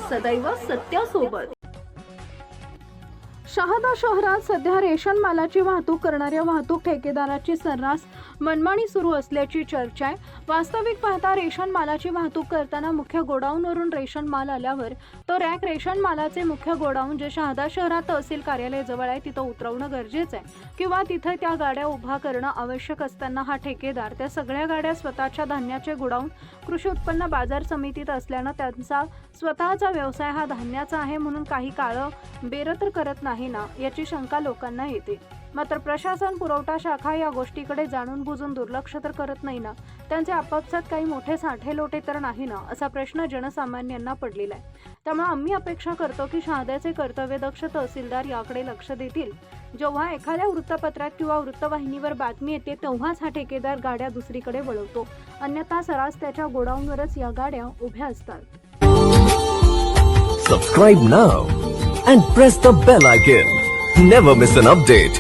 सदैव सत्यासोबत। शहादा शहरात सध्या रेशन मालाची वाहतूक करणाऱ्या वाहतूक ठेकेदाराची सर्रास मनमानी सुरू असल्याची चर्चा आहे। वास्तविक पाहता रेशन मालाची वाहतूक करताना मुख्य गोडाऊनवरून रेशन माल आल्यावर तो रॅक रेशन मालाचे मुख्य गोडाऊन जे शहादा शहरात तहसील कार्यालय जवळ आहे तिथं उतरवणं गरजेचं आहे किंवा तिथं त्या गाड्या उभा करणं आवश्यक असताना हा ठेकेदार त्या सगळ्या गाड्या स्वतःच्या धान्याचे गोडाऊन कृषी उत्पन्न बाजार समितीत असल्यानं त्यांचा स्वतःचा व्यवसाय हा धान्याचा आहे म्हणून काही काळं बेर तर करत नाही ना याची शंका लोकांना येते। मात्र प्रशासन पुरवठा शाखा या गोष्टीकडे जाणून बुजून दुर्लक्ष तर करत नाही ना, त्यांचे आपापसात काही मोठे साठे लोटे तर नाही ना असा प्रश्न जनसामान्यांना पडलेला आहे। त्यामुळे आम्ही अपेक्षा करतो की शहाद्याचे कर्तव्यदक्ष तहसीलदार याकडे लक्ष देतील। जेव्हा एखाद्या वृत्तपत्रात किंवा वृत्तवाहिनीवर बातमी येते तेव्हाच हा ठेकेदार गाड्या दुसरीकडे वळवतो, अन्यथा सरास त्याच्या गोडाऊनवरच या गाड्या उभ्या असतात। Subscribe now and press the bell icon. Never miss an update.